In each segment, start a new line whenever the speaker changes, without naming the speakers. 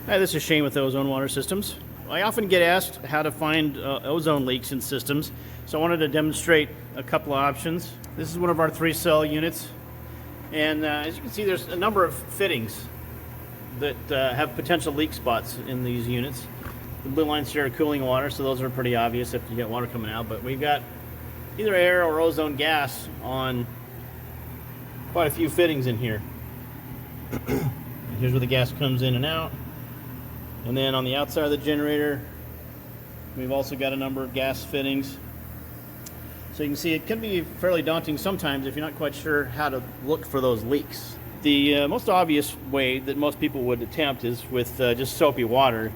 Hi, this is Shane with Ozone Water Systems. I often get asked how to find ozone leaks in systems, so I wanted to demonstrate a couple of options. This is one of our 3-cell units, and as you can see, there's a number of fittings that have potential leak spots in these units. The blue lines here are cooling water, so those are pretty obvious if you get water coming out, but we've got either air or ozone gas on quite a few fittings in here. Here's where the gas comes in and out. And then on the outside of the generator, we've also got a number of gas fittings. So you can see it can be fairly daunting sometimes if you're not quite sure how to look for those leaks. The most obvious way that most people would attempt is with just soapy water.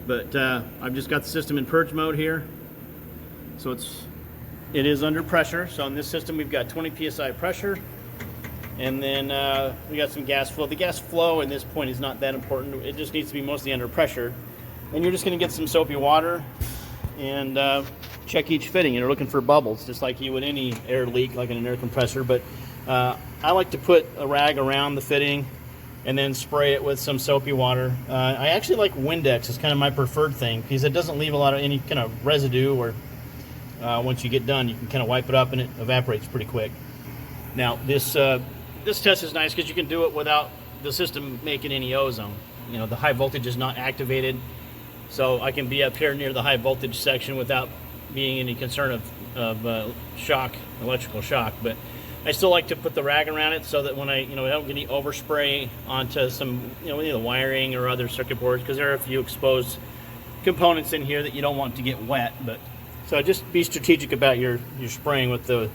But I've just got the system in purge mode here. So it is under pressure. So in this system we've got 20 psi pressure. And then we got some gas flow. The gas flow at this point is not that important. It just needs to be mostly under pressure. And you're just going to get some soapy water and check each fitting. You're looking for bubbles, just like you would any air leak, like in an air compressor. But I like to put a rag around the fitting and then spray it with some soapy water. I actually like Windex. It's kind of my preferred thing because it doesn't leave a lot of any kind of residue, or once you get done, you can kind of wipe it up and it evaporates pretty quick. Now, this test is nice because you can do it without the system making any ozone. You know, the high voltage is not activated, so I can be up here near the high voltage section without being any concern of shock, electrical shock. But I still like to put the rag around it so that when I don't get any overspray onto some, any of the wiring or other circuit boards, because there are a few exposed components in here that you don't want to get wet. But so just be strategic about your spraying with the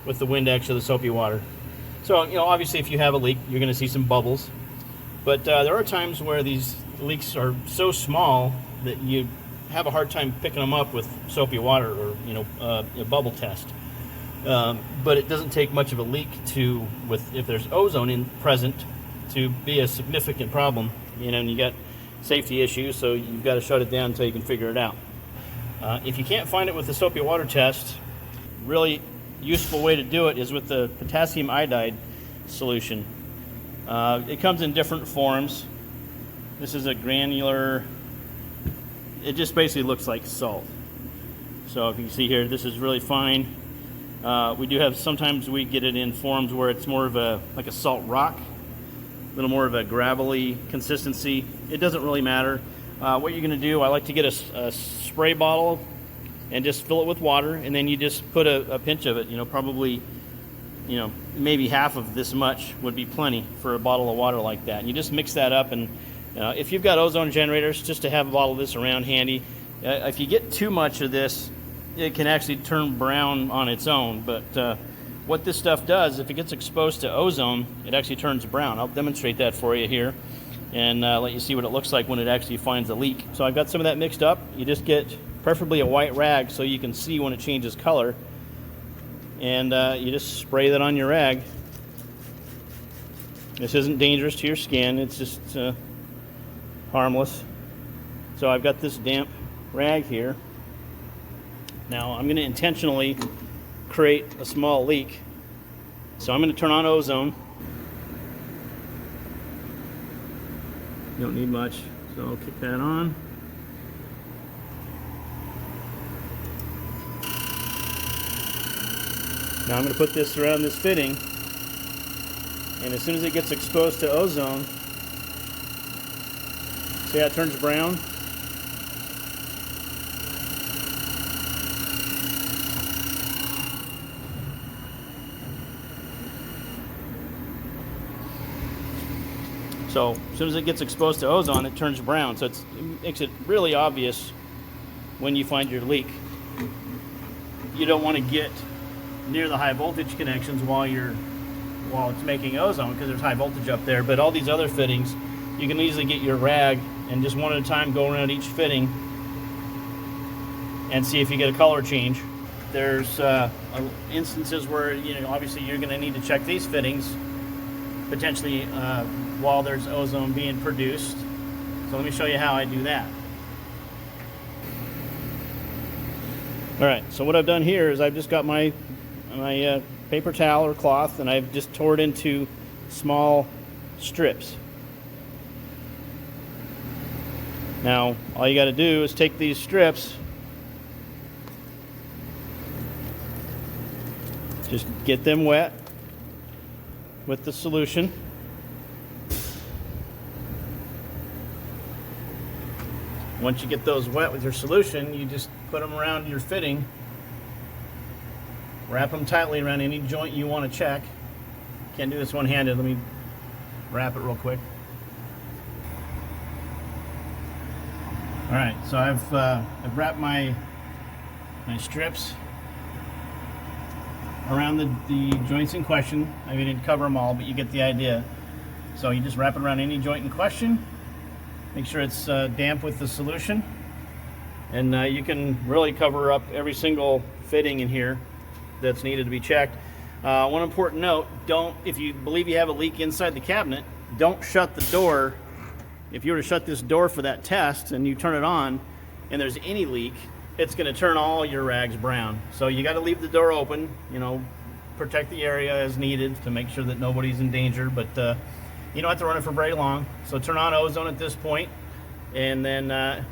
Windex or the soapy water. So, obviously if you have a leak, you're going to see some bubbles. But there are times where these leaks are so small that you have a hard time picking them up with soapy water or, a bubble test. But it doesn't take much of a leak if there's ozone present, to be a significant problem. And you got safety issues, so you've got to shut it down until you can figure it out. If you can't find it with the soapy water test, really useful way to do it is with the potassium iodide solution. It comes in different forms. This is a granular, it just basically looks like salt. So if you can see here, this is really fine. We do have, sometimes we get it in forms where it's more of like a salt rock, a little more of a gravelly consistency. It doesn't really matter. What you're going to do, I like to get a spray bottle and just fill it with water, and then you just put a pinch of it, probably, maybe half of this much would be plenty for a bottle of water like that. And you just mix that up, and if you've got ozone generators, just to have a bottle of this around handy. If you get too much of this, it can actually turn brown on its own, but what this stuff does, if it gets exposed to ozone, it actually turns brown. I'll demonstrate that for you here and let you see what it looks like when it actually finds a leak. So I've got some of that mixed up. You just get preferably a white rag so you can see when it changes color, and you just spray that on your rag. This isn't dangerous to your skin, it's just harmless. So I've got this damp rag here. Now I'm going to intentionally create a small leak, so I'm going to turn on ozone. You don't need much, so I'll kick that on. Now I'm going to put this around this fitting, and as soon as it gets exposed to ozone, see how it turns brown? So as soon as it gets exposed to ozone, it turns brown. So it makes it really obvious when you find your leak. You don't want to get near the high voltage connections while it's making ozone, because there's high voltage up there. But all these other fittings, you can easily get your rag and just one at a time go around each fitting and see if you get a color change. There's instances where obviously you're going to need to check these fittings potentially while there's ozone being produced. So let me show you how I do that. All right, so what I've done here is I've just got my paper towel or cloth, and I've just tore it into small strips. Now, all you got to do is take these strips, just get them wet with the solution. Once you get those wet with your solution, you just put them around your fitting, wrap them tightly around any joint you want to check. Can't do this one-handed. Let me wrap it real quick. All right, so I've wrapped my strips around the joints in question. I didn't cover them all, but you get the idea. So you just wrap it around any joint in question. Make sure it's damp with the solution, and you can really cover up every single fitting in here that's needed to be checked. One important note, if you believe you have a leak inside the cabinet, don't shut the door. If you were to shut this door for that test and you turn it on and there's any leak, it's going to turn all your rags brown. So you got to leave the door open, protect the area as needed to make sure that nobody's in danger, but you don't have to run it for very long. So turn on ozone at this point, and then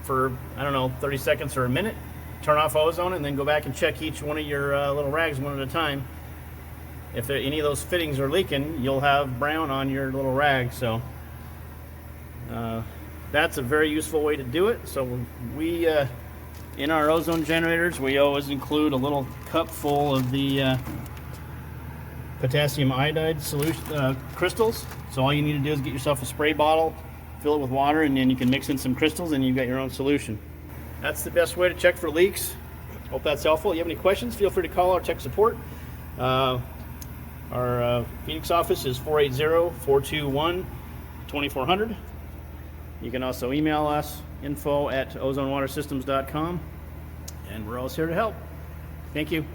for, 30 seconds or a minute, turn off ozone, and then go back and check each one of your little rags one at a time. If any of those fittings are leaking, you'll have brown on your little rag. So that's a very useful way to do it. So we, in our ozone generators, we always include a little cup full of the potassium iodide solution crystals. So all you need to do is get yourself a spray bottle, fill it with water, and then you can mix in some crystals and you've got your own solution. That's the best way to check for leaks. Hope that's helpful. If you have any questions, feel free to call our tech support. Our Phoenix office is 480-421-2400. You can also email us, info@ozonewatersystems.com, and we're always here to help. Thank you.